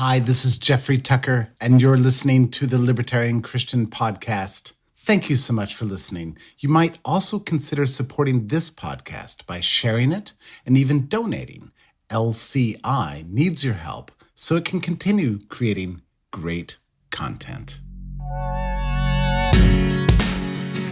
Hi, this is Jeffrey Tucker, and you're listening to the Libertarian Christian Podcast. Thank you so much for listening. You might also consider supporting this podcast by sharing it and even donating. LCI needs your help so it can continue creating great content.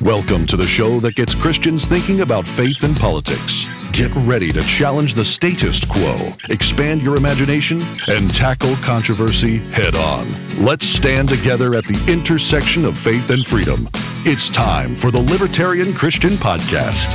Welcome to the show that gets Christians thinking about faith and politics. Get ready to challenge the status quo, expand your imagination, and tackle controversy head on. Let's stand together at the intersection of faith and freedom. It's time for the Libertarian Christian Podcast.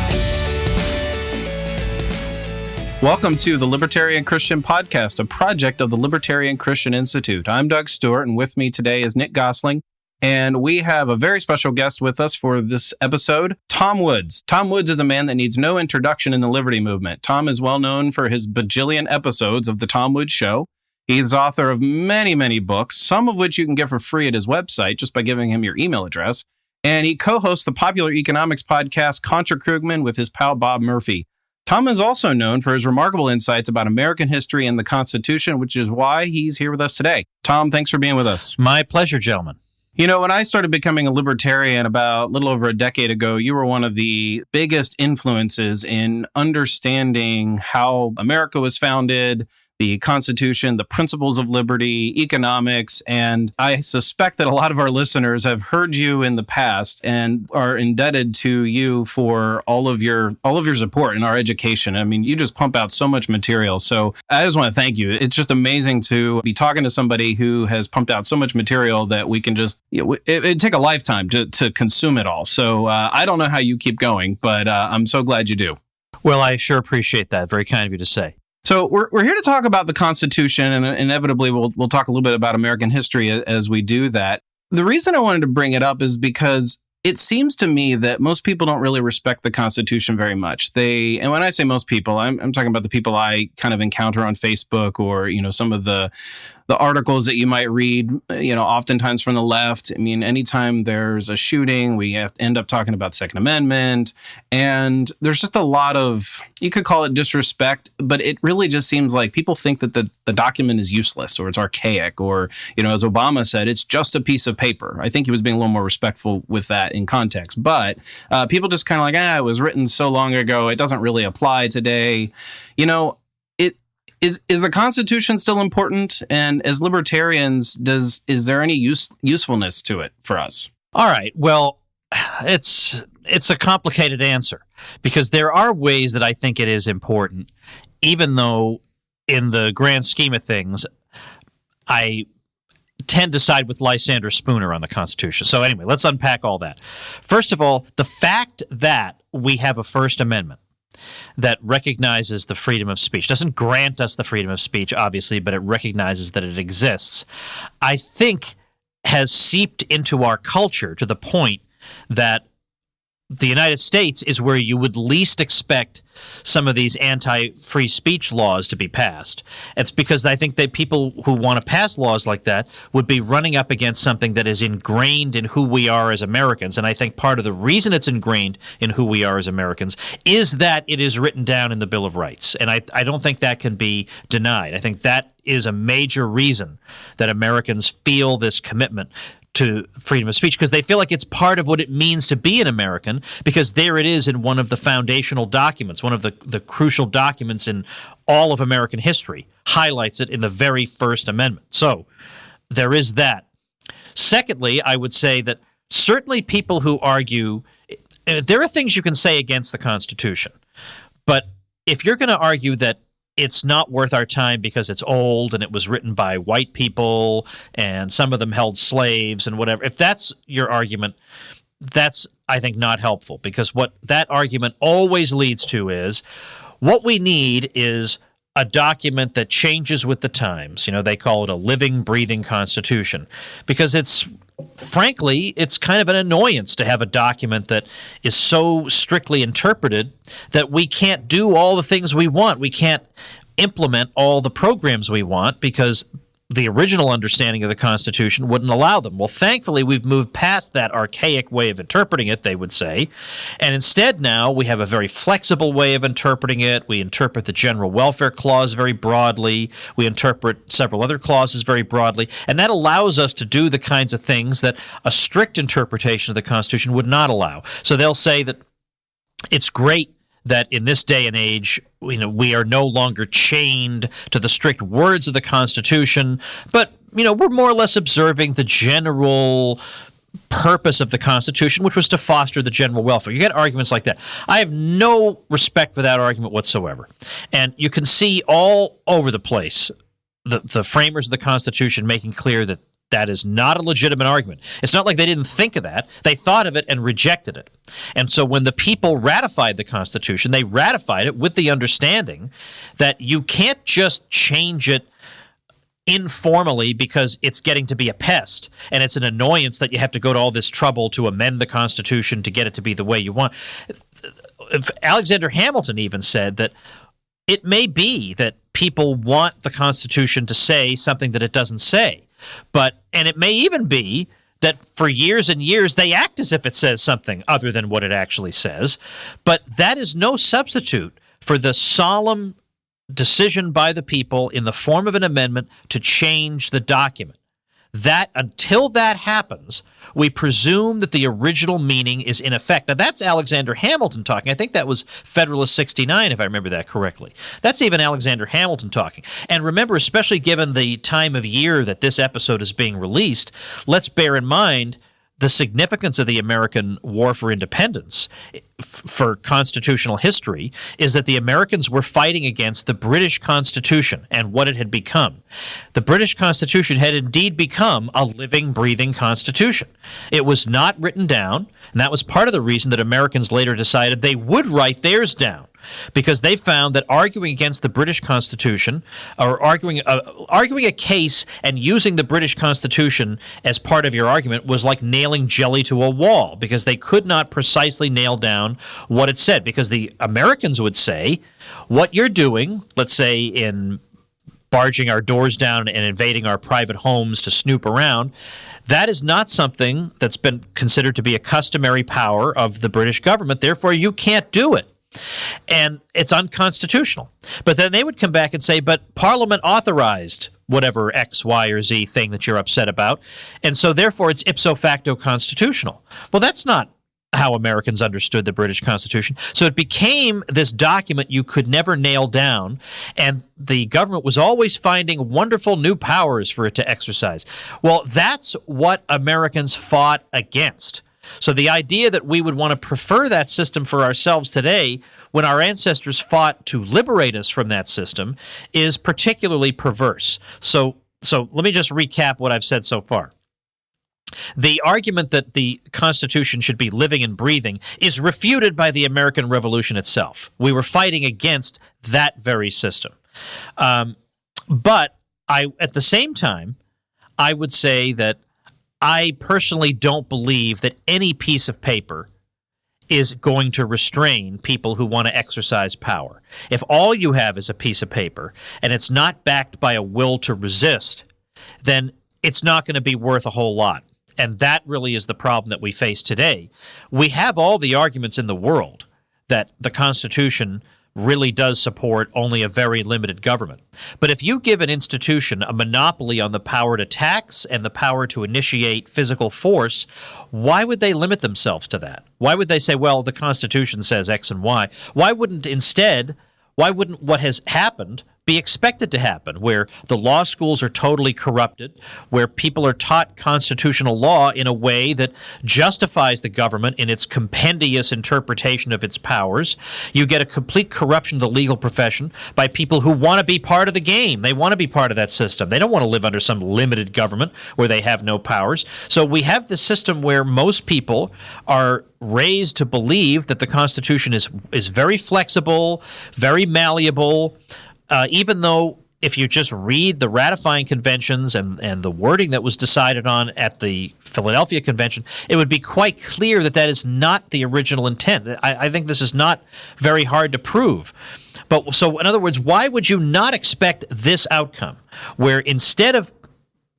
Welcome to the Libertarian Christian Podcast, a project of the Libertarian Christian Institute. I'm Doug Stewart, and with me today is Nick Gosling. And we have a very special guest with us for this episode, Tom Woods. Tom Woods is a man that needs no introduction in the liberty movement. Tom is well known for his bajillion episodes of The Tom Woods Show. He's author of many, many books, some of which you can get for free at his website just by giving him your email address. And he co-hosts the popular economics podcast, Contra Krugman, with his pal Bob Murphy. Tom is also known for his remarkable insights about American history and the Constitution, which is why he's here with us today. Tom, thanks for being with us. My pleasure, gentlemen. You know, when I started becoming a libertarian about a little over a decade ago, you were one of the biggest influences in understanding how America was founded, the Constitution, the principles of liberty, economics, and I suspect that a lot of our listeners have heard you in the past and are indebted to you for all of your support in our education. I mean, you just pump out so much material. So I just want to thank you. It's just amazing to be talking to somebody who has pumped out so much material that we can just, it'd take a lifetime to consume it all. So I don't know how you keep going, but I'm so glad you do. Well, I sure appreciate that. Very kind of you to say. So we're here to talk about the Constitution, and inevitably we'll talk a little bit about American history as we do that. The reason I wanted to bring it up is because it seems to me that most people don't really respect the Constitution very much. And when I say most people, I'm talking about the people I kind of encounter on Facebook or, some of the articles that you might read, oftentimes from the left. I mean, anytime there's a shooting, we have to end up talking about the Second Amendment. And there's just a lot of, you could call it disrespect, but it really just seems like people think that the document is useless or it's archaic or, as Obama said, it's just a piece of paper. I think he was being a little more respectful with that in context. But people just kind of like, it was written so long ago, it doesn't really apply today. Is the Constitution still important? And as libertarians, is there any usefulness to it for us? All right. Well, it's a complicated answer because there are ways that I think it is important, even though in the grand scheme of things, I tend to side with Lysander Spooner on the Constitution. So anyway, let's unpack all that. First of all, the fact that we have a First Amendment that recognizes the freedom of speech. Doesn't grant us the freedom of speech, obviously, but it recognizes that it exists, I think has seeped into our culture to the point that the United States is where you would least expect some of these anti-free speech laws to be passed. It's because I think that people who want to pass laws like that would be running up against something that is ingrained in who we are as Americans. And I think part of the reason it's ingrained in who we are as Americans is that it is written down in the Bill of Rights. And I don't think that can be denied. I think that is a major reason that Americans feel this commitment to freedom of speech, because they feel like it's part of what it means to be an American, because there it is in one of the foundational documents, one of the crucial documents in all of American history, highlights it in the very First Amendment. So there is that. Secondly, I would say that certainly people who argue, there are things you can say against the Constitution, but if you're going to argue that it's not worth our time because it's old and it was written by white people and some of them held slaves and whatever. If that's your argument, that's, I think, not helpful, because what that argument always leads to is what we need is a document that changes with the times. They call it a living, breathing Constitution, because frankly, it's kind of an annoyance to have a document that is so strictly interpreted that we can't do all the things we want. We can't implement all the programs we want because the original understanding of the Constitution wouldn't allow them. Well, thankfully, we've moved past that archaic way of interpreting it, they would say, and instead now we have a very flexible way of interpreting it. We interpret the General Welfare Clause very broadly. We interpret several other clauses very broadly, and that allows us to do the kinds of things that a strict interpretation of the Constitution would not allow. So they'll say that it's great that in this day and age, we are no longer chained to the strict words of the Constitution, but we're more or less observing the general purpose of the Constitution, which was to foster the general welfare. You get arguments like that. I have no respect for that argument whatsoever, and you can see all over the place the framers of the Constitution making clear that that is not a legitimate argument. It's not like they didn't think of that. They thought of it and rejected it. And so when the people ratified the Constitution, they ratified it with the understanding that you can't just change it informally because it's getting to be a pest and it's an annoyance that you have to go to all this trouble to amend the Constitution to get it to be the way you want. Alexander Hamilton even said that it may be that people want the Constitution to say something that it doesn't say. And it may even be that for years and years they act as if it says something other than what it actually says. But that is no substitute for the solemn decision by the people in the form of an amendment to change the document. That until that happens, we presume that the original meaning is in effect. Now, that's Alexander Hamilton talking. I think that was Federalist 69, if I remember that correctly. That's even Alexander Hamilton talking. And remember, especially given the time of year that this episode is being released, let's bear in mind the significance of the American War for Independence for constitutional history is that the Americans were fighting against the British Constitution and what it had become. The British Constitution had indeed become a living, breathing constitution. It was not written down, and that was part of the reason that Americans later decided they would write theirs down, because they found that arguing against the British Constitution or arguing a case and using the British Constitution as part of your argument was like nailing jelly to a wall, because they could not precisely nail down what it said. Because the Americans would say, what you're doing, let's say in barging our doors down and invading our private homes to snoop around, that is not something that's been considered to be a customary power of the British government. Therefore, you can't do it. And it's unconstitutional. But then they would come back and say, but Parliament authorized whatever X, Y, or Z thing that you're upset about, and so therefore it's ipso facto constitutional. Well, that's not how Americans understood the British Constitution. So it became this document you could never nail down, and the government was always finding wonderful new powers for it to exercise. Well, that's what Americans fought against. So the idea that we would want to prefer that system for ourselves today when our ancestors fought to liberate us from that system is particularly perverse. So let me just recap what I've said so far. The argument that the Constitution should be living and breathing is refuted by the American Revolution itself. We were fighting against that very system. But at the same time, I would say that I personally don't believe that any piece of paper is going to restrain people who want to exercise power. If all you have is a piece of paper and it's not backed by a will to resist, then it's not going to be worth a whole lot. And that really is the problem that we face today. We have all the arguments in the world that the Constitution really does support only a very limited government. But if you give an institution a monopoly on the power to tax and the power to initiate physical force, why would they limit themselves to that? Why would they say, well, the Constitution says X and Y? Why wouldn't what has happened be expected to happen, where the law schools are totally corrupted, where people are taught constitutional law in a way that justifies the government in its compendious interpretation of its powers? You get a complete corruption of the legal profession by people who want to be part of the game. They want to be part of that system. They don't want to live under some limited government where they have no powers. So we have this system where most people are raised to believe that the Constitution is very flexible, very malleable, even though if you just read the ratifying conventions and the wording that was decided on at the Philadelphia Convention, it would be quite clear that that is not the original intent. I think this is not very hard to prove. But so, in other words, why would you not expect this outcome, where instead of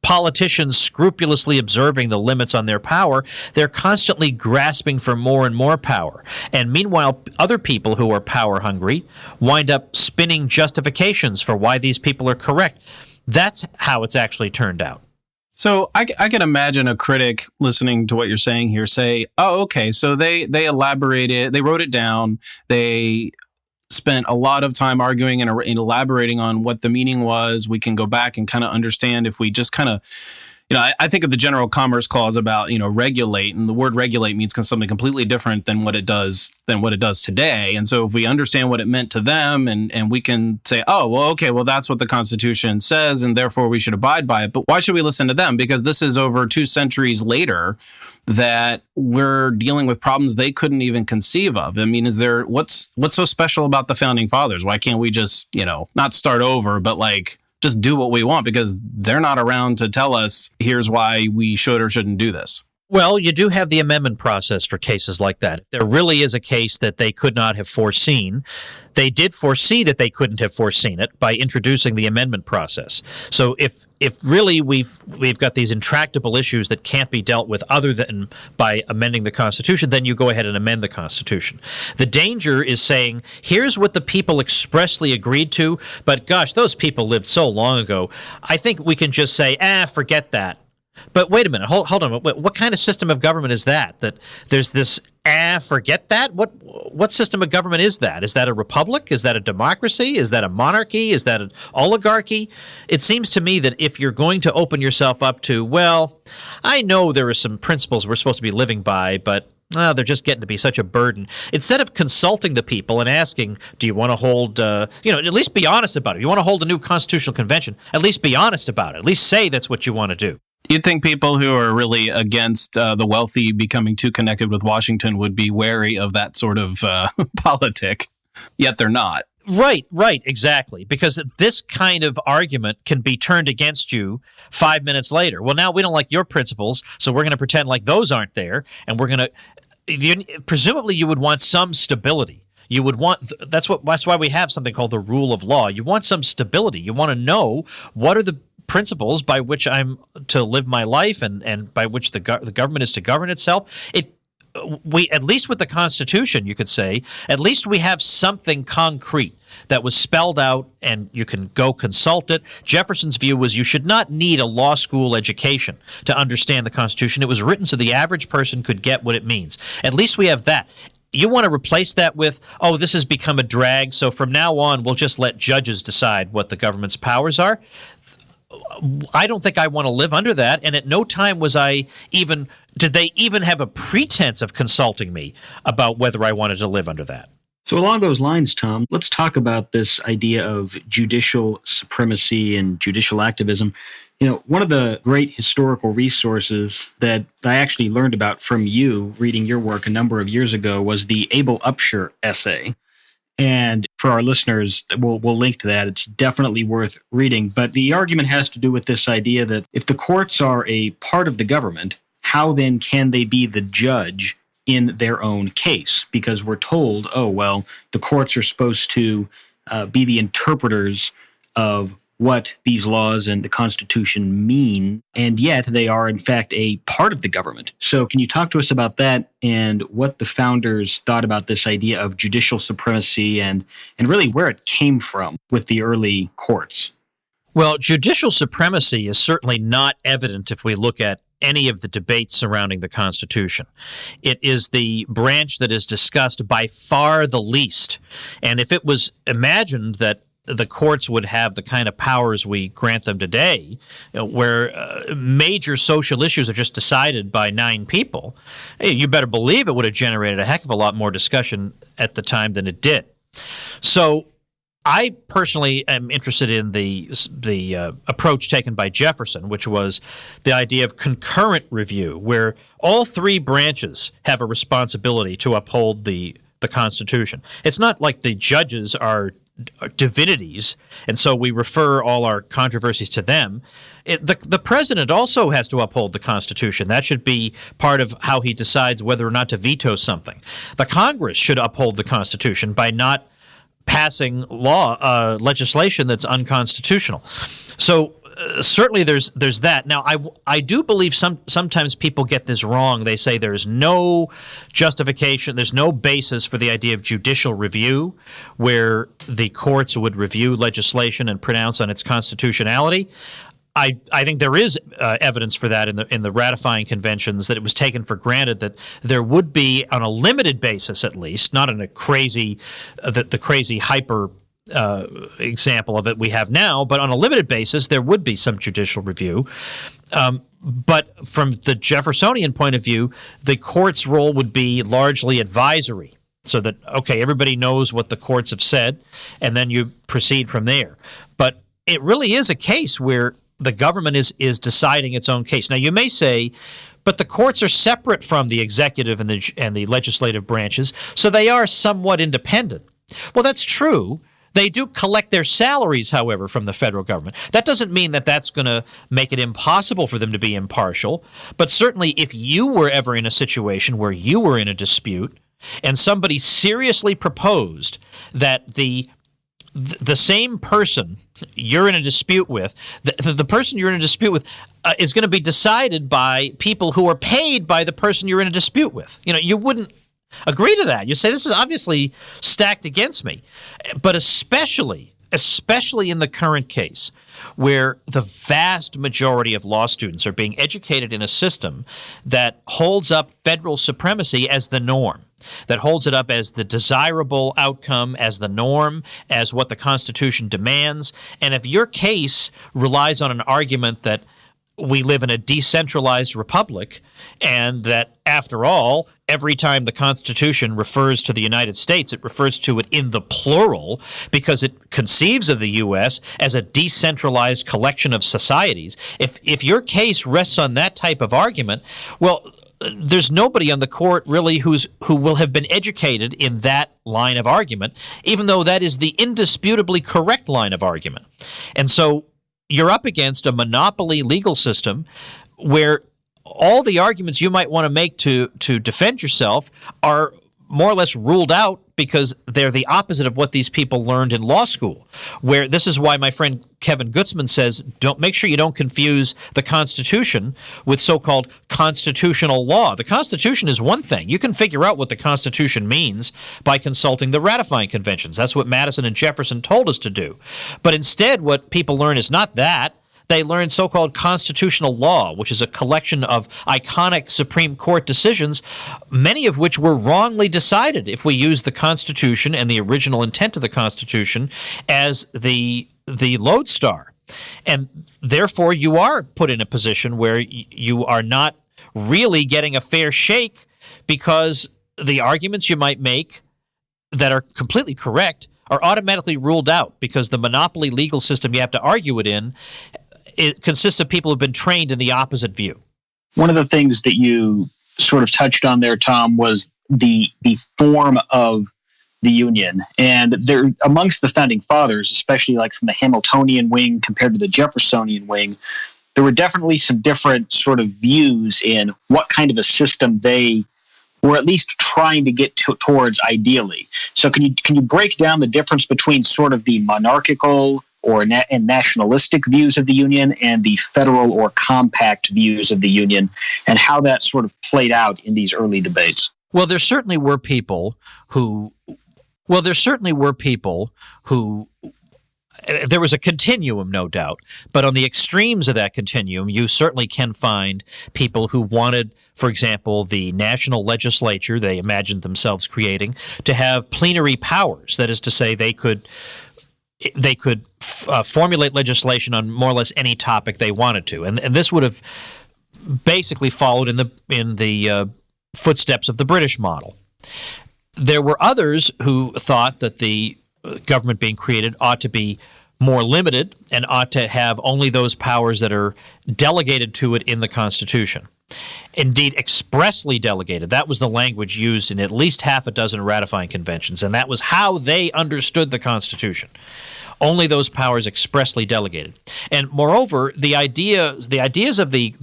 politicians scrupulously observing the limits on their power, they're constantly grasping for more and more power. And meanwhile, other people who are power hungry wind up spinning justifications for why these people are correct. That's how it's actually turned out. So I can imagine a critic listening to what you're saying here say, oh, okay, so they elaborated, they wrote it down, they spent a lot of time arguing and elaborating on what the meaning was. We can go back and kind of understand if we just kind of, I think of the General Commerce Clause about, regulate, and the word regulate means something completely different than what it does today. And so if we understand what it meant to them and we can say, oh, well, okay, well, that's what the Constitution says, and therefore we should abide by it. But why should we listen to them? Because this is over 2 centuries later that we're dealing with problems they couldn't even conceive of. I mean, what's so special about the Founding Fathers? Why can't we just, not start over, but just do what we want, because they're not around to tell us here's why we should or shouldn't do this? Well, you do have the amendment process for cases like that. If there really is a case that they could not have foreseen, they did foresee that they couldn't have foreseen it by introducing the amendment process. So if really we've got these intractable issues that can't be dealt with other than by amending the Constitution, then you go ahead and amend the Constitution. The danger is saying, here's what the people expressly agreed to, but gosh, those people lived so long ago. I think we can just say, forget that. But wait a minute, hold on. What kind of system of government is that? That there's this, forget that? What system of government is that? Is that a republic? Is that a democracy? Is that a monarchy? Is that an oligarchy? It seems to me that if you're going to open yourself up to, well, I know there are some principles we're supposed to be living by, but they're just getting to be such a burden. Instead of consulting the people and asking, do you want to hold, at least be honest about it. If you want to hold a new constitutional convention, at least be honest about it. At least say that's what you want to do. You'd think people who are really against the wealthy becoming too connected with Washington would be wary of that sort of politic, yet they're not. Right, exactly. Because this kind of argument can be turned against you 5 minutes later. Well, now we don't like your principles, so we're going to pretend like those aren't there, and we're going to... Presumably you would want some stability. You would want that's why we have something called the rule of law. You want some stability. You want to know what are the principles by which I'm to live my life and by which the government is to govern itself. We at least with the Constitution, you could say, at least we have something concrete that was spelled out and you can go consult it. Jefferson's view was you should not need a law school education to understand the Constitution. It was written so the average person could get what it means. At least we have that. You want to replace that with, this has become a drag, so from now on we'll just let judges decide what the government's powers are. I don't think I want to live under that, and at no time did they even have a pretense of consulting me about whether I wanted to live under that. So along those lines, Tom, let's talk about this idea of judicial supremacy and judicial activism. One of the great historical resources that I actually learned about from you reading your work a number of years ago was the Abel Upshur essay. And for our listeners, we'll link to that. It's definitely worth reading. But the argument has to do with this idea that if the courts are a part of the government, how then can they be the judge in their own case? Because we're told, the courts are supposed to be the interpreters of what these laws and the Constitution mean, and yet they are, in fact, a part of the government. So can you talk to us about that and what the founders thought about this idea of judicial supremacy and really where it came from with the early courts? Well, judicial supremacy is certainly not evident if we look at any of the debates surrounding the Constitution. It is the branch that is discussed by far the least. And if it was imagined that the courts would have the kind of powers we grant them today, where major social issues are just decided by 9 people, you better believe it would have generated a heck of a lot more discussion at the time than it did. So I personally am interested in the approach taken by Jefferson, which was the idea of concurrent review, where all 3 branches have a responsibility to uphold the Constitution. It's not like the judges are divinities, and so we refer all our controversies to them. The president also has to uphold the Constitution. That should be part of how he decides whether or not to veto something. The Congress should uphold the Constitution by not passing legislation that's unconstitutional. So certainly there's that. Now, I do believe sometimes people get this wrong. They say there's no justification, there's no basis for the idea of judicial review, where the courts would review legislation and pronounce on its constitutionality. I think there is evidence for that in the ratifying conventions, that it was taken for granted that there would be, on a limited basis at least, not in a crazy the crazy hyper example of it we have now, but on a limited basis there would be some judicial review. But from the Jeffersonian point of view, the court's role would be largely advisory, so that, okay, everybody knows what the courts have said, and then you proceed from there. But it really is a case where the government is deciding its own case. Now, you may say, but the courts are separate from the executive and the legislative branches, so they are somewhat independent. Well, that's true. They do collect their salaries, however, from the federal government. That doesn't mean that that's going to make it impossible for them to be impartial, but certainly if you were ever in a situation where you were in a dispute and somebody seriously proposed that the same person you're in a dispute with, the person you're in a dispute with is going to be decided by people who are paid by the person you're in a dispute with. You wouldn't agree to that. You say, this is obviously stacked against me. But especially in the current case, where the vast majority of law students are being educated in a system that holds up federal supremacy as the norm, that holds it up as the desirable outcome, as the norm, as what the Constitution demands. And if your case relies on an argument that we live in a decentralized republic, and that, after all, every time the Constitution refers to the United States, it refers to it in the plural because it conceives of the U.S. as a decentralized collection of societies. If your case rests on that type of argument, well, there's nobody on the court really who will have been educated in that line of argument, even though that is the indisputably correct line of argument. And so you're up against a monopoly legal system where all the arguments you might want to make to defend yourself are more or less ruled out because they're the opposite of what these people learned in law school. Where this is why my friend Kevin Gutzman says, make sure you don't confuse the Constitution with so-called constitutional law. The Constitution is one thing. You can figure out what the Constitution means by consulting the ratifying conventions. That's what Madison and Jefferson told us to do. But instead, what people learn is not that. They learn so-called constitutional law, which is a collection of iconic Supreme Court decisions, many of which were wrongly decided if we use the Constitution and the original intent of the Constitution as the lodestar. And therefore, you are put in a position where you are not really getting a fair shake because the arguments you might make that are completely correct are automatically ruled out because the monopoly legal system you have to argue it in, it consists of people who've been trained in the opposite view. One of the things that you sort of touched on there, Tom, was the form of the Union. And there, amongst the founding fathers, especially like from the Hamiltonian wing compared to the Jeffersonian wing, there were definitely some different sort of views in what kind of a system they were at least trying to get towards ideally. So can you break down the difference between sort of the monarchical and nationalistic views of the Union and the federal or compact views of the Union, and how that sort of played out in these early debates? Well, there certainly were people who there was a continuum, no doubt, but on the extremes of that continuum, you certainly can find people who wanted, for example, the national legislature they imagined themselves creating to have plenary powers. That is to say, they could formulate legislation on more or less any topic they wanted to, and this would have basically followed in the footsteps of the British model. There were others who thought that the government being created ought to be more limited and ought to have only those powers that are delegated to it in the Constitution. Indeed, expressly delegated. That was the language used in at least half a dozen ratifying conventions, and that was how they understood the Constitution. Only those powers expressly delegated. And moreover, the ideas of the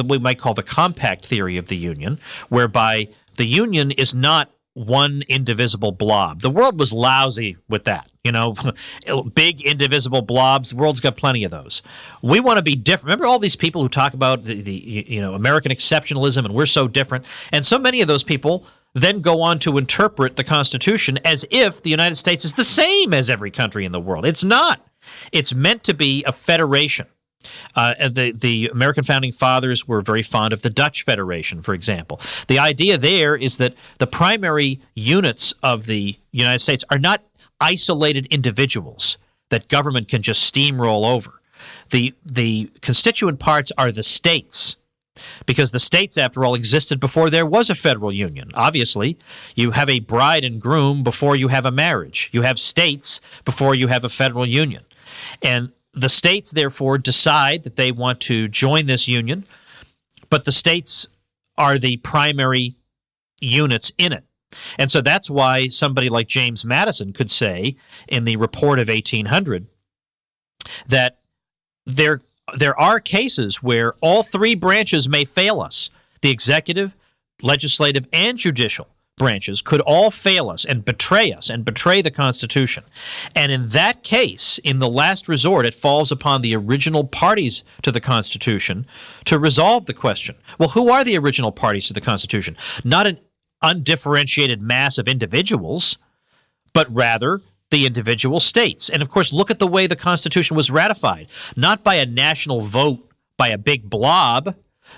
we might call the compact theory of the Union, whereby the Union is not one indivisible blob. The world was lousy with that. Big indivisible blobs. The world's got plenty of those. We want to be different. Remember all these people who talk about the American exceptionalism and we're so different? And so many of those people then go on to interpret the Constitution as if the United States is the same as every country in the world. It's not. It's meant to be a federation. The American founding fathers were very fond of the Dutch Federation, for example. The idea there is that the primary units of the United States are not isolated individuals that government can just steamroll over. The constituent parts are the states, because the states, after all, existed before there was a federal union. Obviously, you have a bride and groom before you have a marriage. You have states before you have a federal union. And the states, therefore, decide that they want to join this union, but the states are the primary units in it. And so that's why somebody like James Madison could say in the Report of 1800 that there are cases where all three branches may fail us. The executive, legislative, and judicial branches could all fail us and betray the Constitution. And in that case, in the last resort, it falls upon the original parties to the Constitution to resolve the question. Well, who are the original parties to the Constitution? Not an undifferentiated mass of individuals, but rather the individual states. And of course, look at the way the Constitution was ratified. Not by a national vote by a big blob,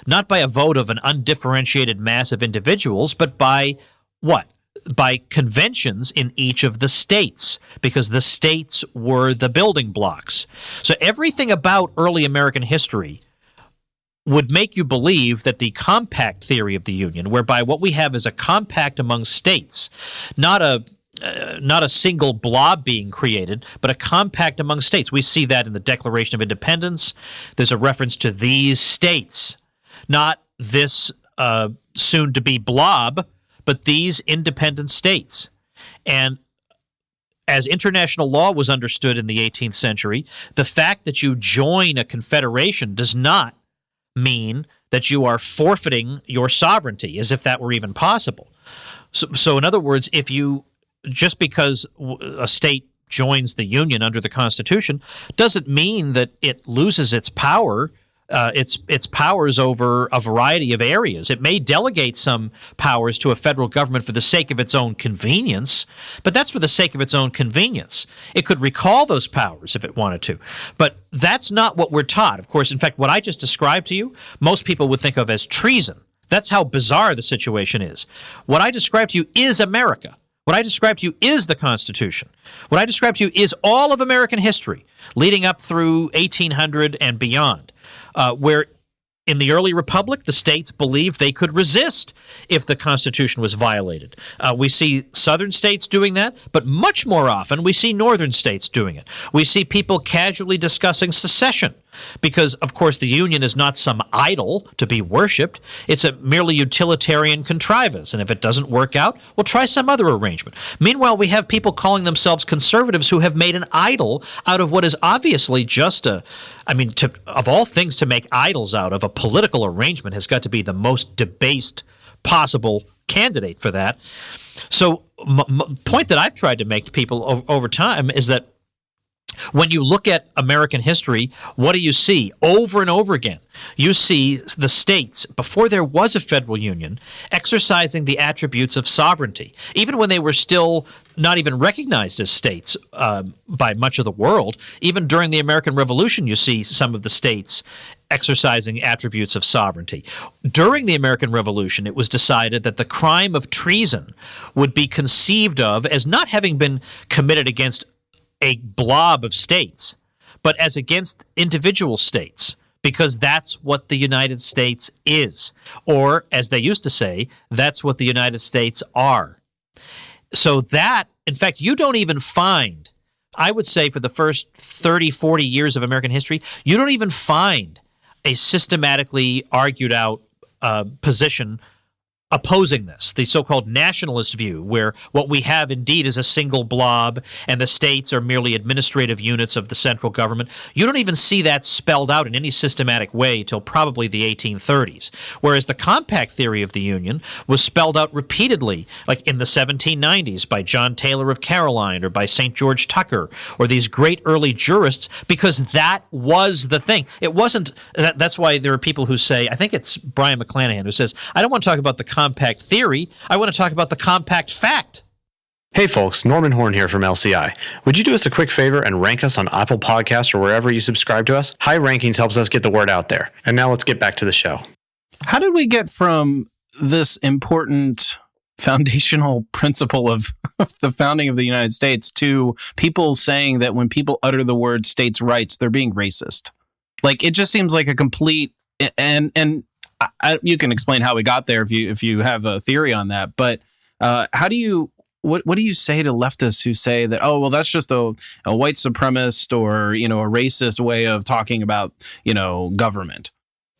not by a vote of an undifferentiated mass of individuals, but by what? By conventions in each of the states, because the states were the building blocks. So everything about early American history would make you believe that the compact theory of the Union, whereby what we have is a compact among states, not a single blob being created, but a compact among states. We see that in the Declaration of Independence. There's a reference to these states, not this soon-to-be blob, but these independent states. And as international law was understood in the 18th century, the fact that you join a confederation does not mean that you are forfeiting your sovereignty, as if that were even possible. So in other words, just because a state joins the Union under the Constitution doesn't mean that it loses its power, its powers over a variety of areas. It may delegate some powers to a federal government for the sake of its own convenience, but that's for the sake of its own convenience. It could recall those powers if it wanted to, but that's not what we're taught. Of course, in fact, what I just described to you, most people would think of as treason. That's how bizarre the situation is. What I described to you is America. What I described to you is the Constitution. What I described to you is all of American history, leading up through 1800 and beyond, where in the early republic, the states believed they could resist if the Constitution was violated. We see southern states doing that, but much more often we see northern states doing it. We see people casually discussing secession because, of course, the Union is not some idol to be worshipped. It's a merely utilitarian contrivance, and if it doesn't work out, we'll try some other arrangement. Meanwhile, we have people calling themselves conservatives who have made an idol out of what is obviously just of all things to make idols out of, a political arrangement has got to be the most debased possible candidate for that. So point that I've tried to make to people over time is that when you look at American history, what do you see over and over again? You see the states, before there was a federal union, exercising the attributes of sovereignty, even when they were still not even recognized as states by much of the world. Even during the American Revolution, you see some of the states exercising attributes of sovereignty. During the American Revolution, it was decided that the crime of treason would be conceived of as not having been committed against a blob of states, but as against individual states, because that's what the United States is. Or, as they used to say, that's what the United States are. So that, in fact, you don't even find, I would say for the first 30, 40 years of American history, you don't even find a systematically argued out position opposing this, the so-called nationalist view, where what we have indeed is a single blob and the states are merely administrative units of the central government. You don't even see that spelled out in any systematic way till probably the 1830s, whereas the compact theory of the Union was spelled out repeatedly, like in the 1790s by John Taylor of Caroline or by St. George Tucker or these great early jurists, because that was the thing. It wasn't, that's why there are people who say, I think it's Brian McClanahan who says, I don't want to talk about the compact theory, I want to talk about the compact fact. Hey folks, Norman Horn here from LCI. Would you do us a quick favor and rank us on Apple Podcasts or wherever you subscribe to us? High rankings helps us get the word out there. And now let's get back to the show. How did we get from this important foundational principle of the founding of the United States to people saying that when people utter the word states' rights, they're being racist? Like, it just seems like a complete, and you can explain how we got there if you have a theory on that. But how do you, what do you say to leftists who say that, oh, well, that's just a white supremacist or, a racist way of talking about, government?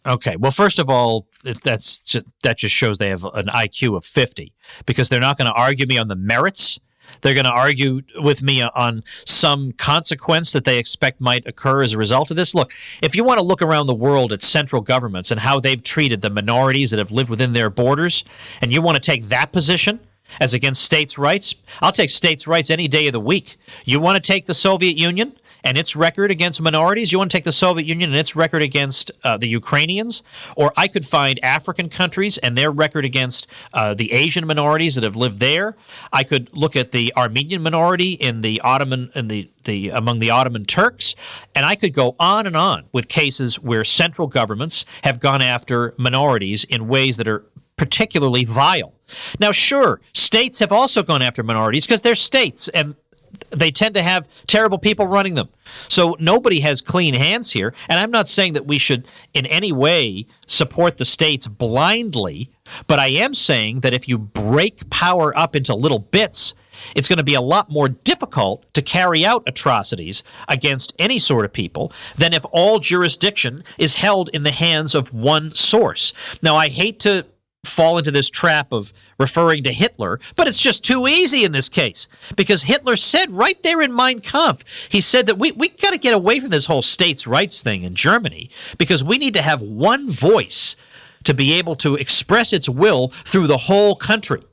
Okay. Well, first of all, that just shows they have an IQ of 50, because they're not going to argue me on the merits. They're going to argue with me on some consequence that they expect might occur as a result of this. Look, if you want to look around the world at central governments and how they've treated the minorities that have lived within their borders, and you want to take that position as against states' rights, I'll take states' rights any day of the week. You want to take the Soviet Union and its record against minorities? You want to take the Soviet Union and its record against the Ukrainians? Or I could find African countries and their record against the Asian minorities that have lived there. I could look at the Armenian minority in the Ottoman among the Ottoman Turks, and I could go on and on with cases where central governments have gone after minorities in ways that are particularly vile. Now, sure, states have also gone after minorities because they're states, and they tend to have terrible people running them. So nobody has clean hands here. And I'm not saying that we should in any way support the states blindly, but I am saying that if you break power up into little bits, it's going to be a lot more difficult to carry out atrocities against any sort of people than if all jurisdiction is held in the hands of one source. Now, I hate to fall into this trap of referring to Hitler, but it's just too easy in this case, because Hitler said right there in Mein Kampf, he said that we got to get away from this whole states' rights thing in Germany, because we need to have one voice to be able to express its will through the whole country.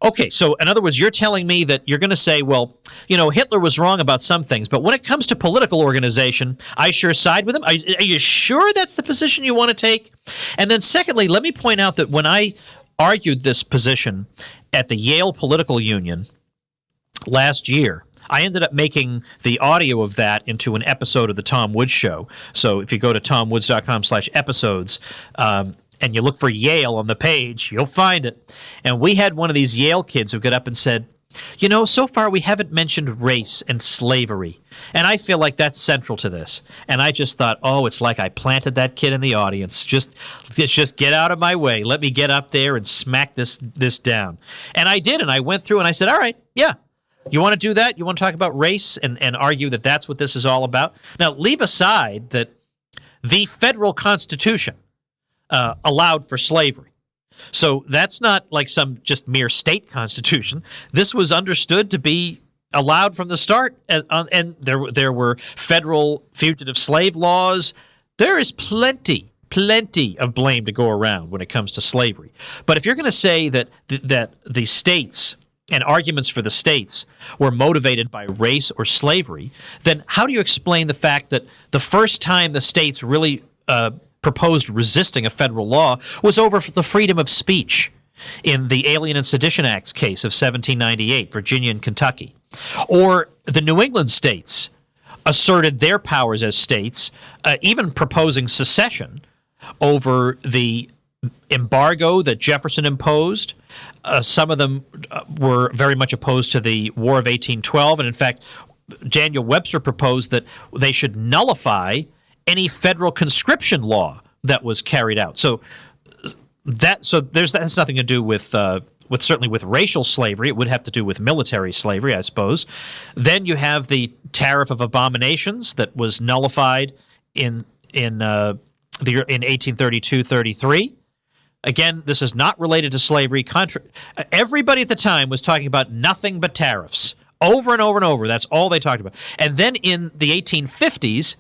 Okay, so in other words, you're telling me that you're going to say, well, Hitler was wrong about some things, but when it comes to political organization, I sure side with him. Are you sure that's the position you want to take? And then secondly, let me point out that when I argued this position at the Yale Political Union last year, I ended up making the audio of that into an episode of the Tom Woods Show. So if you go to tomwoods.com/episodes, and you look for Yale on the page, you'll find it. And we had one of these Yale kids who got up and said, so far we haven't mentioned race and slavery. And I feel like that's central to this. And I just thought, it's like I planted that kid in the audience. Just get out of my way. Let me get up there and smack this down. And I did, and I went through and I said, all right, yeah. You want to do that? You want to talk about race and argue that that's what this is all about? Now, leave aside that the federal Constitution allowed for slavery. So that's not like some just mere state constitution. This was understood to be allowed from the start, and there were federal fugitive slave laws. There is plenty of blame to go around when it comes to slavery. But if you're going to say that the states and arguments for the states were motivated by race or slavery, then how do you explain the fact that the first time the states really proposed resisting a federal law was over the freedom of speech in the Alien and Sedition Acts case of 1798, Virginia and Kentucky? Or the New England states asserted their powers as states, even proposing secession over the embargo that Jefferson imposed. Some of them were very much opposed to the War of 1812, and in fact, Daniel Webster proposed that they should nullify any federal conscription law that was carried out. So that's nothing to do with certainly with racial slavery. It would have to do with military slavery, I suppose. Then you have the Tariff of Abominations that was nullified in 1832-33. Again, this is not related to slavery. Everybody at the time was talking about nothing but tariffs. Over and over and over. That's all they talked about. And then in the 1850s,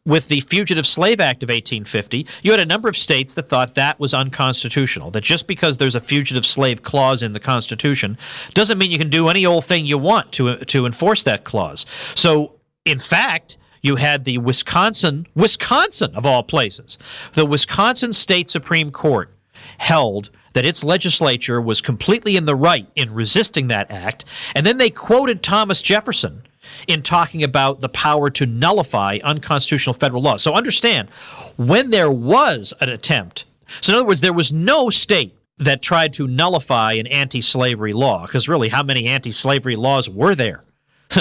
with the Fugitive Slave Act of 1850, you had a number of states that thought that was unconstitutional, that just because there's a fugitive slave clause in the Constitution doesn't mean you can do any old thing you want to enforce that clause. So, in fact, you had the Wisconsin of all places, the Wisconsin State Supreme Court held that its legislature was completely in the right in resisting that act, and then they quoted Thomas Jefferson in talking about the power to nullify unconstitutional federal laws. So understand, when there was an attempt, so in other words, there was no state that tried to nullify an anti-slavery law, because really, how many anti-slavery laws were there?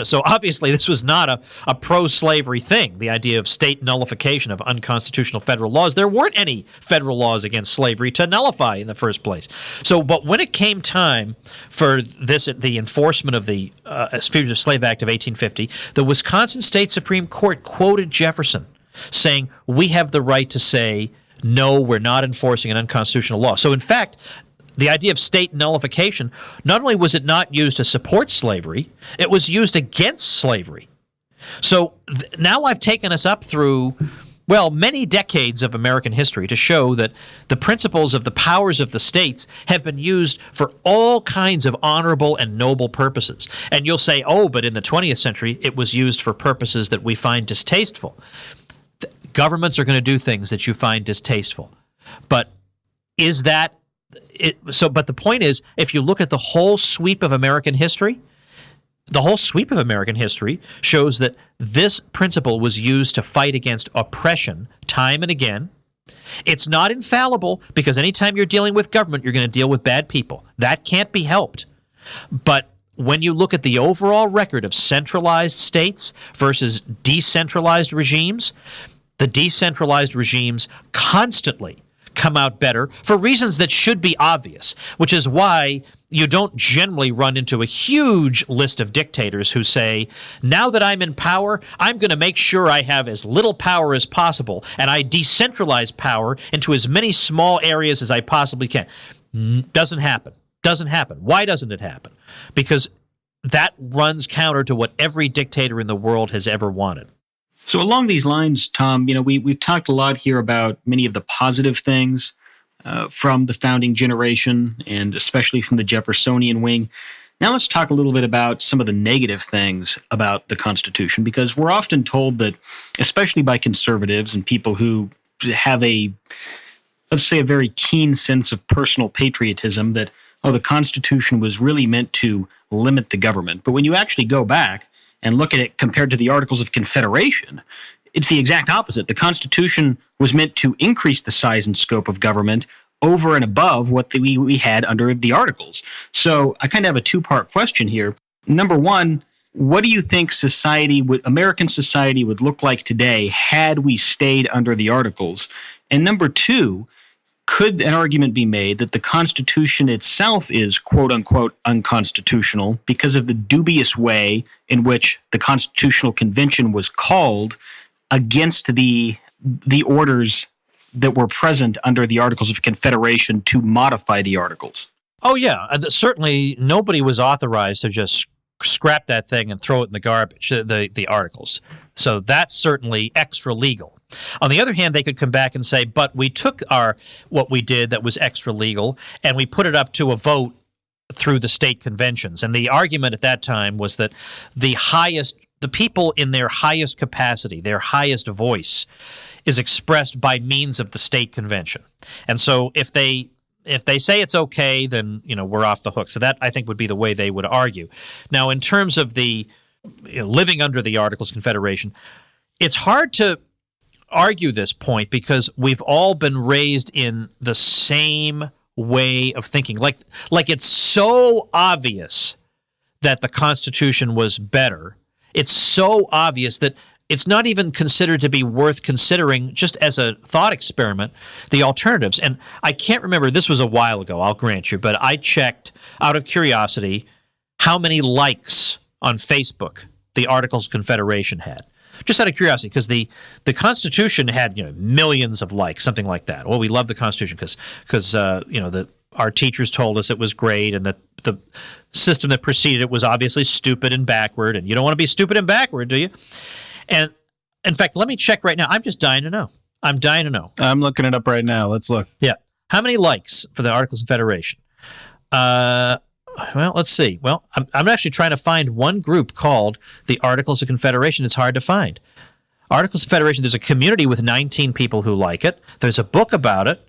So obviously, this was not a pro-slavery thing, the idea of state nullification of unconstitutional federal laws. There weren't any federal laws against slavery to nullify in the first place. So, but when it came time for the enforcement of the Fugitive Slave Act of 1850, the Wisconsin State Supreme Court quoted Jefferson, saying, we have the right to say, no, we're not enforcing an unconstitutional law. So in fact, the idea of state nullification, not only was it not used to support slavery, it was used against slavery. So now I've taken us up through, well, many decades of American history to show that the principles of the powers of the states have been used for all kinds of honorable and noble purposes. And you'll say, oh, but in the 20th century, it was used for purposes that we find distasteful. Governments are going to do things that you find distasteful. But is that but the point is, if you look at the whole sweep of American history, the whole sweep of American history shows that this principle was used to fight against oppression time and again. It's not infallible, because anytime you're dealing with government, you're going to deal with bad people. That can't be helped. But when you look at the overall record of centralized states versus decentralized regimes, the decentralized regimes constantly come out better for reasons that should be obvious, which is why you don't generally run into a huge list of dictators who say, now that I'm in power, I'm going to make sure I have as little power as possible, and I decentralize power into as many small areas as I possibly can. Doesn't happen. Doesn't happen. Why doesn't it happen? Because that runs counter to what every dictator in the world has ever wanted. So along these lines, Tom, we've talked a lot here about many of the positive things from the founding generation, and especially from the Jeffersonian wing. Now let's talk a little bit about some of the negative things about the Constitution, because we're often told that, especially by conservatives and people who have let's say, a very keen sense of personal patriotism, that, the Constitution was really meant to limit the government. But when you actually go back and look at it compared to the Articles of Confederation, it's the exact opposite. The Constitution was meant to increase the size and scope of government over and above what we had under the Articles. So I kind of have a two-part question here. Number one, what do you think American society would look like today had we stayed under the Articles? And number two, could an argument be made that the Constitution itself is quote-unquote unconstitutional because of the dubious way in which the Constitutional Convention was called against the orders that were present under the Articles of Confederation to modify the Articles? Oh, yeah. Certainly nobody was authorized to just scrap that thing and throw it in the garbage, the Articles. So that's certainly extra legal. On the other hand, they could come back and say, but we took what we did that was extra legal and we put it up to a vote through the state conventions. And the argument at that time was that the people in their highest capacity, their highest voice, is expressed by means of the state convention. And so if they say it's okay, then we're off the hook. So that, I think, would be the way they would argue. Now, in terms of the living under the Articles of Confederation, it's hard to argue this point because we've all been raised in the same way of thinking. Like it's so obvious that the Constitution was better. It's so obvious that it's not even considered to be worth considering, just as a thought experiment, the alternatives. And I can't remember, this was a while ago, I'll grant you, but I checked out of curiosity how many likes on Facebook the Articles of Confederation had. Just out of curiosity, because the Constitution had millions of likes, something like that. Well, we love the Constitution because our teachers told us it was great, and that the system that preceded it was obviously stupid and backward, and you don't want to be stupid and backward, do you? And in fact, let me check right now. I'm just dying to know. I'm dying to know. I'm looking it up right now. Let's look. Yeah. How many likes for the Articles of Confederation? Well, let's see. Well, I'm actually trying to find one group called the Articles of Confederation. It's hard to find. Articles of Confederation, there's a community with 19 people who like it. There's a book about it.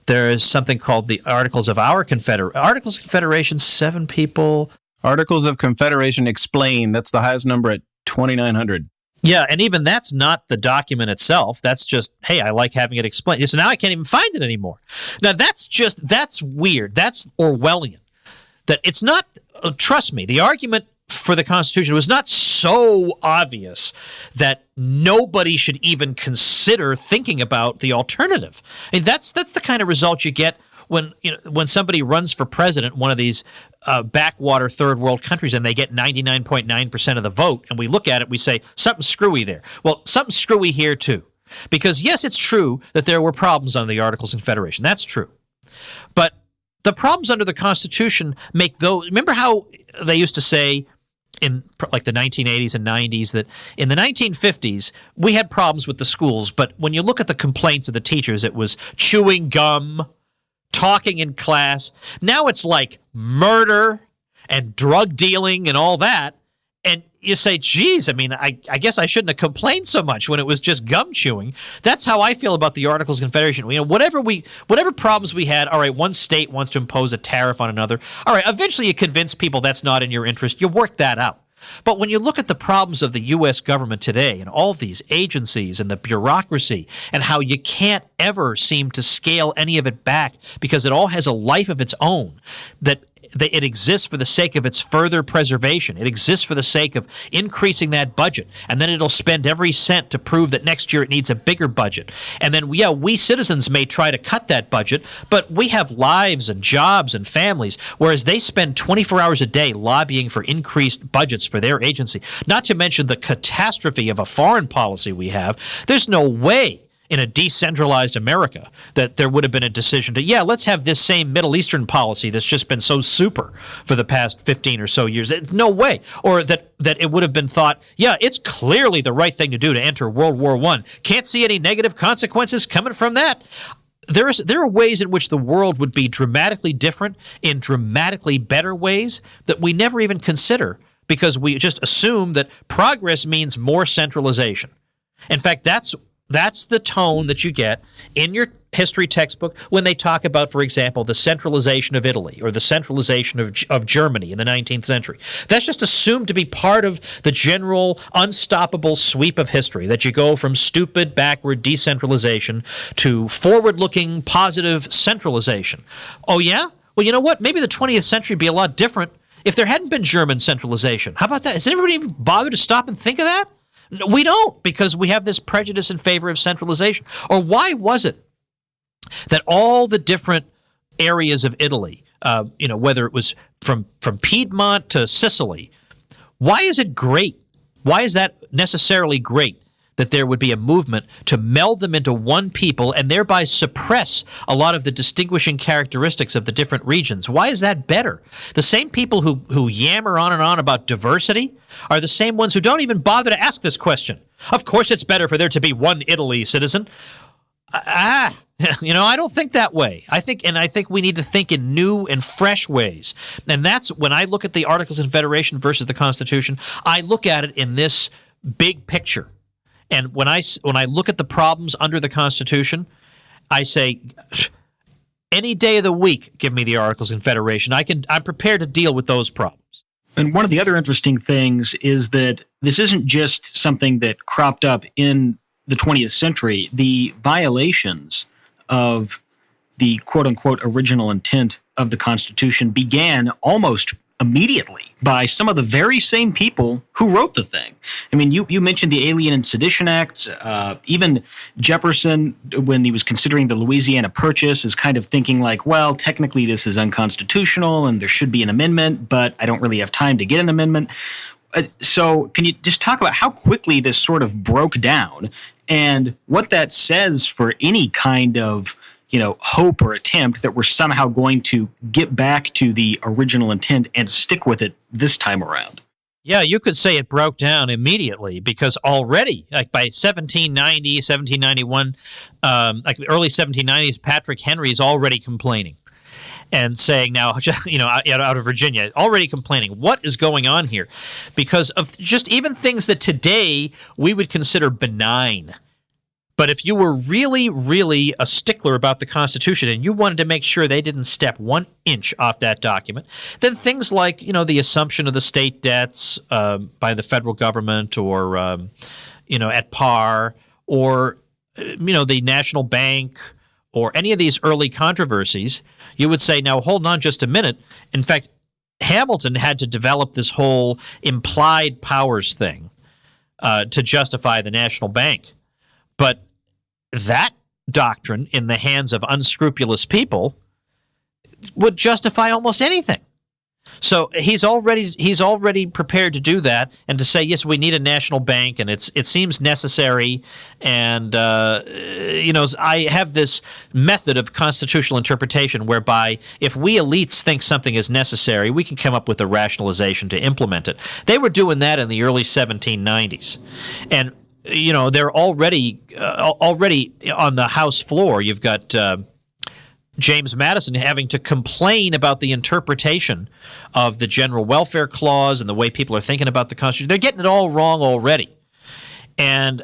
There's something called the Articles of Articles of Confederation, 7 people. Articles of Confederation Explained. That's the highest number at 2,900. Yeah, and even that's not the document itself. That's just, hey, I like having it explained. So now I can't even find it anymore. Now, that's weird. That's Orwellian. That it's not, trust me, the argument for the Constitution was not so obvious that nobody should even consider thinking about the alternative. I mean, that's the kind of result you get when somebody runs for president, one of these backwater third world countries, and they get 99.9% of the vote, and we look at it, we say, something's screwy there. Well, something's screwy here too. Because yes, it's true that there were problems under the Articles of Confederation. That's true. But the problems under the Constitution make those, remember how they used to say in like the 1980s and 90s that in the 1950s, we had problems with the schools, but when you look at the complaints of the teachers, it was chewing gum, talking in class. Now it's like murder and drug dealing and all that. And you say, geez, I mean, I guess I shouldn't have complained so much when it was just gum chewing. That's how I feel about the Articles of Confederation. Whatever problems we had, all right, one state wants to impose a tariff on another. All right, eventually you convince people that's not in your interest. You work that out. But when you look at the problems of the U.S. government today and all these agencies and the bureaucracy and how you can't ever seem to scale any of it back because it all has a life of its own, that it exists for the sake of its further preservation. It exists for the sake of increasing that budget. And then it'll spend every cent to prove that next year it needs a bigger budget. And then, we citizens may try to cut that budget, but we have lives and jobs and families, whereas they spend 24 hours a day lobbying for increased budgets for their agency. Not to mention the catastrophe of a foreign policy we have. There's no way in a decentralized America that there would have been a decision to, let's have this same Middle Eastern policy that's just been so super for the past 15 or so years. No way. Or that it would have been thought, it's clearly the right thing to do to enter World War I. Can't see any negative consequences coming from that. There are ways in which the world would be dramatically different in dramatically better ways that we never even consider because we just assume that progress means more centralization. In fact, that's the tone that you get in your history textbook when they talk about, for example, the centralization of Italy or the centralization of Germany in the 19th century. That's just assumed to be part of the general unstoppable sweep of history, that you go from stupid, backward decentralization to forward-looking, positive centralization. Oh, yeah? Well, you know what? Maybe the 20th century would be a lot different if there hadn't been German centralization. How about that? Has anybody even bothered to stop and think of that? We don't, because we have this prejudice in favor of centralization. Or why was it that all the different areas of Italy, whether it was from Piedmont to Sicily, why is it great? Why is that necessarily great that there would be a movement to meld them into one people and thereby suppress a lot of the distinguishing characteristics of the different regions? Why is that better? The same people who yammer on and on about diversity are the same ones who don't even bother to ask this question. Of course it's better for there to be one Italy, citizen. I don't think that way. I think we need to think in new and fresh ways. And that's when I look at the Articles of Confederation versus the Constitution, I look at it in this big picture. And when I look at the problems under the Constitution, I say, any day of the week, give me the Articles of Confederation. I'm prepared to deal with those problems. And one of the other interesting things is that this isn't just something that cropped up in the 20th century. The violations of the quote-unquote original intent of the Constitution began almost immediately by some of the very same people who wrote the thing. I mean, you mentioned the Alien and Sedition Acts. Even Jefferson, when he was considering the Louisiana Purchase, is kind of thinking like, well, technically this is unconstitutional and there should be an amendment, but I don't really have time to get an amendment. So can you just talk about how quickly this sort of broke down and what that says for any kind of, hope or attempt that we're somehow going to get back to the original intent and stick with it this time around? Yeah, you could say it broke down immediately because already, like by 1790, 1791, like the early 1790s, Patrick Henry is already complaining and saying now, out of Virginia, already complaining. What is going on here? Because of just even things that today we would consider benign. But if you were really, really a stickler about the Constitution and you wanted to make sure they didn't step 1 inch off that document, then things like, the assumption of the state debts by the federal government or, at par, or, the national bank or any of these early controversies, you would say, now, hold on just a minute. In fact, Hamilton had to develop this whole implied powers thing to justify the national bank. But that doctrine in the hands of unscrupulous people would justify almost anything. So he's already prepared to do that and to say, yes, we need a national bank, and it seems necessary. And I have this method of constitutional interpretation whereby if we elites think something is necessary, we can come up with a rationalization to implement it. They were doing that in the early 1790s, and they're already on the House floor. You've got James Madison having to complain about the interpretation of the General Welfare Clause and the way people are thinking about the Constitution. They're getting it all wrong already. And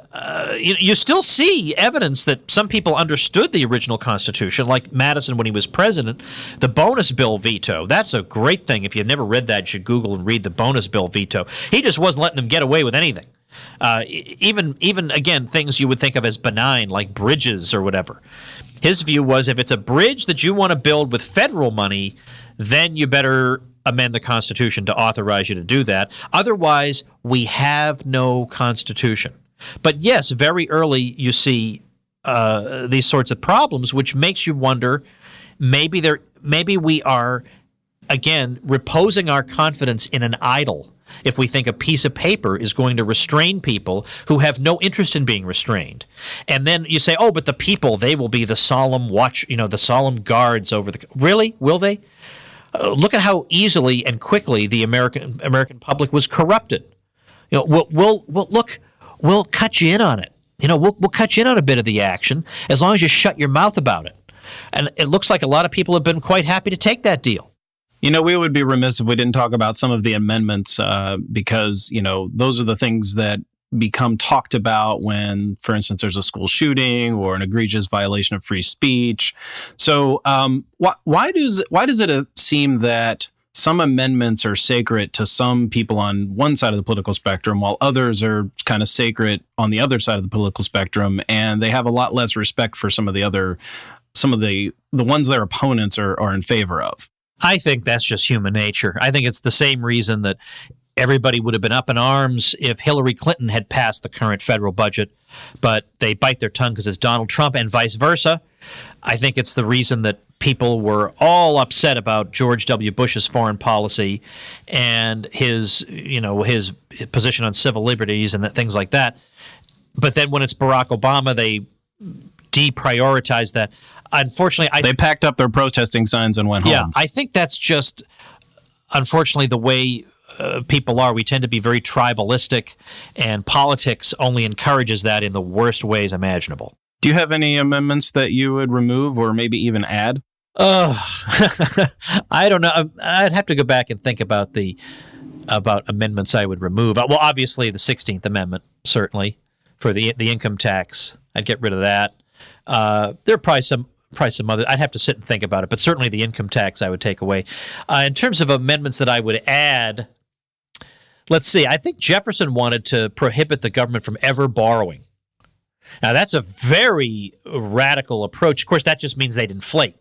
you still see evidence that some people understood the original Constitution, like Madison when he was president. The bonus bill veto, that's a great thing. If you've never read that, you should Google and read the bonus bill veto. He just wasn't letting them get away with anything. Even again, things you would think of as benign, like bridges or whatever. His view was if it's a bridge that you want to build with federal money, then you better amend the Constitution to authorize you to do that. Otherwise, we have no Constitution. But yes, very early you see these sorts of problems, which makes you wonder, maybe we are, again, reposing our confidence in an idol if we think a piece of paper is going to restrain people who have no interest in being restrained. And then you say, oh, but the people, they will be the solemn watch, the solemn guards over the... Really? Will they? Look at how easily and quickly the American public was corrupted. We'll cut you in on it. We'll cut you in on a bit of the action as long as you shut your mouth about it. And it looks like a lot of people have been quite happy to take that deal. We would be remiss if we didn't talk about some of the amendments because, those are the things that become talked about when, for instance, there's a school shooting or an egregious violation of free speech. So why does it seem that some amendments are sacred to some people on one side of the political spectrum while others are kind of sacred on the other side of the political spectrum, and they have a lot less respect for some of the ones their opponents are in favor of? I think that's just human nature. I think it's the same reason that everybody would have been up in arms if Hillary Clinton had passed the current federal budget, but they bite their tongue because it's Donald Trump, and vice versa. I think it's the reason that people were all upset about George W. Bush's foreign policy and his position on civil liberties and things like that. But then when it's Barack Obama, they deprioritize that. Unfortunately, they packed up their protesting signs and went home. Yeah, I think that's just, unfortunately, the way people are. We tend to be very tribalistic, and politics only encourages that in the worst ways imaginable. Do you have any amendments that you would remove or maybe even add? I don't know. I'd have to go back and think about amendments I would remove. Well, obviously, the 16th Amendment, certainly, for the income tax. I'd get rid of that. There are probably some other. I'd have to sit and think about it, but certainly the income tax I would take away. In terms of amendments that I would add, let's see. I think Jefferson wanted to prohibit the government from ever borrowing. Now, that's a very radical approach. Of course, that just means they'd inflate.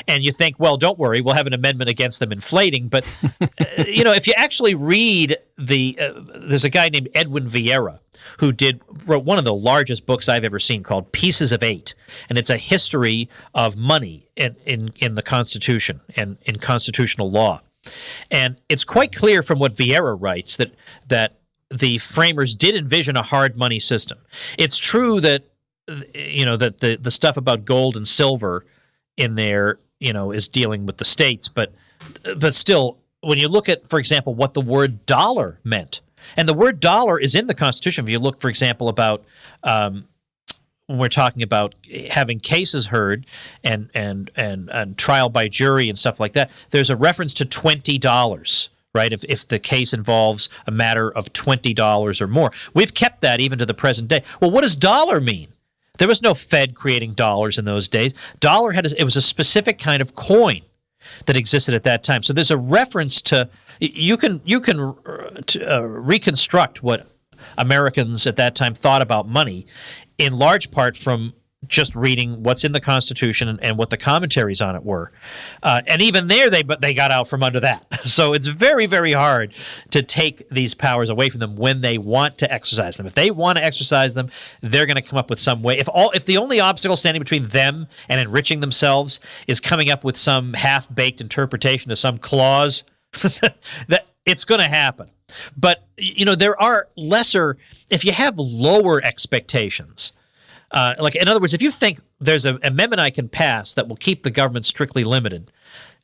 And you think, well, don't worry, we'll have an amendment against them inflating. But, if you actually read there's a guy named Edwin Vieira who wrote one of the largest books I've ever seen called Pieces of Eight. And it's a history of money in the Constitution and in constitutional law. And it's quite clear from what Vieira writes that the framers did envision a hard money system. It's true that that the stuff about gold and silver in there is dealing with the states, but still, when you look at, for example, what the word dollar meant, and the word dollar is in the Constitution. If you look, for example, about when we're talking about having cases heard and trial by jury and stuff like that, there's a reference to $20, right? If the case involves a matter of $20 or more. We've kept that even to the present day. Well, what does dollar mean? There was no Fed creating dollars in those days. Dollar it was a specific kind of coin that existed at that time. So there's a reference to you can reconstruct what Americans at that time thought about money, in large part from just reading what's in the Constitution and what the commentaries on it were. And even there, they got out from under that. So it's very, very hard to take these powers away from them when they want to exercise them. If they want to exercise them, they're going to come up with some way. If the only obstacle standing between them and enriching themselves is coming up with some half-baked interpretation of some clause, that it's going to happen. But, there are lesser, if you have lower expectations, like, in other words, if you think there's an amendment I can pass that will keep the government strictly limited,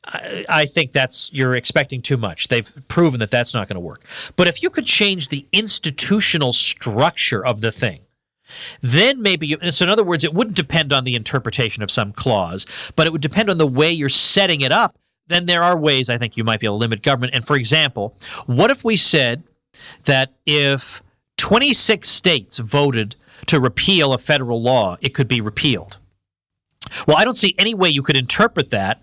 I think you're expecting too much. They've proven that that's not going to work. But if you could change the institutional structure of the thing, then maybe so in other words, it wouldn't depend on the interpretation of some clause, but it would depend on the way you're setting it up. Then there are ways I think you might be able to limit government. And for example, what if we said that if 26 states voted to repeal a federal law, it could be repealed? Well, I don't see any way you could interpret that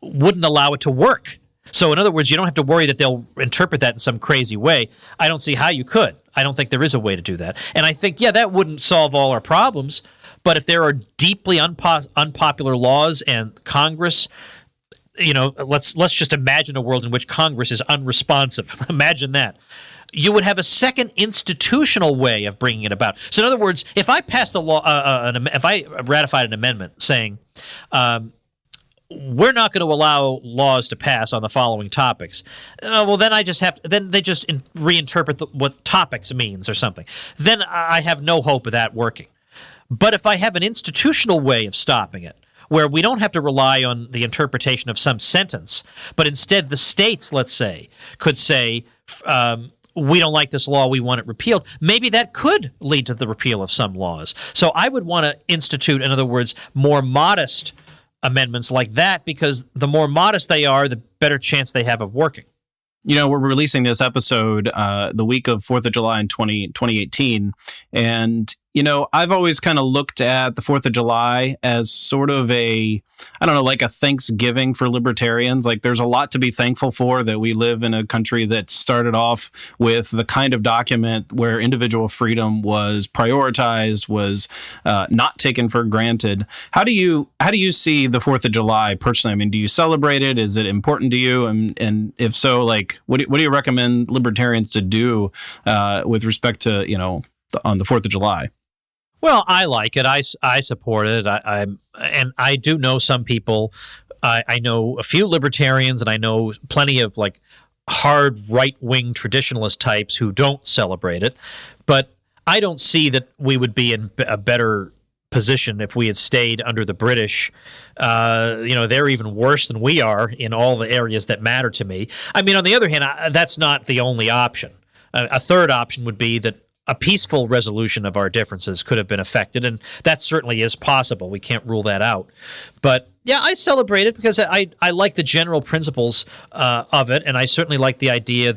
wouldn't allow it to work. So in other words, you don't have to worry that they'll interpret that in some crazy way. I don't see how you could. I don't think there is a way to do that. And I think, that wouldn't solve all our problems. But if there are deeply unpopular laws and Congress, let's just imagine a world in which Congress is unresponsive. Imagine that. You would have a second institutional way of bringing it about. So in other words, if I passed a law, if I ratified an amendment saying, we're not going to allow laws to pass on the following topics, well, then then they just reinterpret what topics means or something. Then I have no hope of that working. But if I have an institutional way of stopping it, where we don't have to rely on the interpretation of some sentence, but instead the states, let's say, could say, we don't like this law, we want it repealed, maybe that could lead to the repeal of some laws. So I would want to institute, in other words, more modest amendments like that, because the more modest they are, the better chance they have of working. We're releasing this episode the week of 4th of July in 2018. And, I've always kind of looked at the 4th of July as sort of like a Thanksgiving for libertarians. Like, there's a lot to be thankful for that we live in a country that started off with the kind of document where individual freedom was prioritized, was not taken for granted. How do you see the 4th of July personally? I mean, do you celebrate it? Is it important to you? And if so, like, what do you recommend libertarians to do with respect to, on the 4th of July? Well, I like it. I support it. And I do know some people. I know a few libertarians, and I know plenty of like hard right-wing traditionalist types who don't celebrate it. But I don't see that we would be in a better position if we had stayed under the British. They're even worse than we are in all the areas that matter to me. I mean, on the other hand, that's not the only option. A third option would be that a peaceful resolution of our differences could have been effected, and that certainly is possible. We can't rule that out. But yeah, I celebrate it because I like the general principles of it, and I certainly like the idea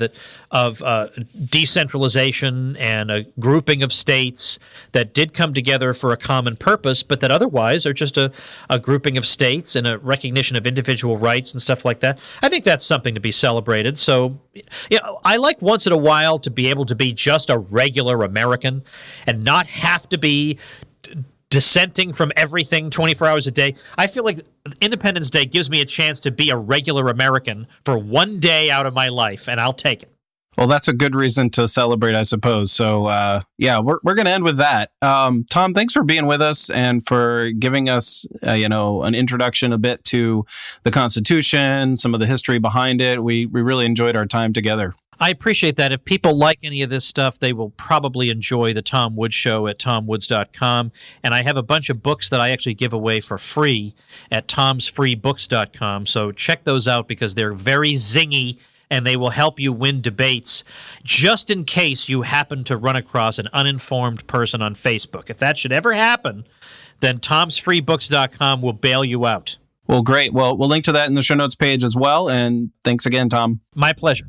of decentralization and a grouping of states that did come together for a common purpose, but that otherwise are just a grouping of states and a recognition of individual rights and stuff like that. I think that's something to be celebrated. So, I like once in a while to be able to be just a regular American and not have to be dissenting from everything 24 hours a day. I feel like Independence Day gives me a chance to be a regular American for one day out of my life, and I'll take it. Well, that's a good reason to celebrate, I suppose. So, yeah, we're going to end with that. Tom, thanks for being with us and for giving us, an introduction a bit to the Constitution, some of the history behind it. We really enjoyed our time together. I appreciate that. If people like any of this stuff, they will probably enjoy the Tom Woods Show at tomwoods.com. And I have a bunch of books that I actually give away for free at tomsfreebooks.com. So check those out because they're very zingy and they will help you win debates just in case you happen to run across an uninformed person on Facebook. If that should ever happen, then tomsfreebooks.com will bail you out. Well, great. Well, we'll link to that in the show notes page as well. And thanks again, Tom. My pleasure.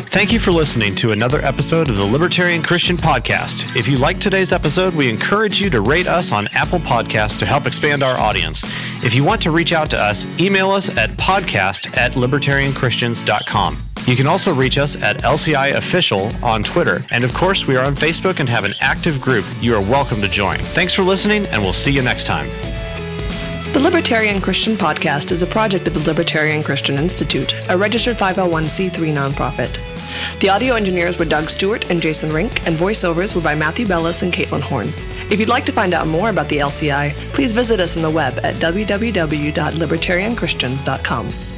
Thank you for listening to another episode of the Libertarian Christian Podcast. If you liked today's episode, we encourage you to rate us on Apple Podcasts to help expand our audience. If you want to reach out to us, email us at podcast@libertarianchristians.com. You can also reach us at LCI Official on Twitter. And of course, we are on Facebook and have an active group you are welcome to join. Thanks for listening, and we'll see you next time. The Libertarian Christian Podcast is a project of the Libertarian Christian Institute, a registered 501c3 nonprofit. The audio engineers were Doug Stewart and Jason Rink, and voiceovers were by Matthew Bellis and Caitlin Horn. If you'd like to find out more about the LCI, please visit us on the web at www.libertarianchristians.com.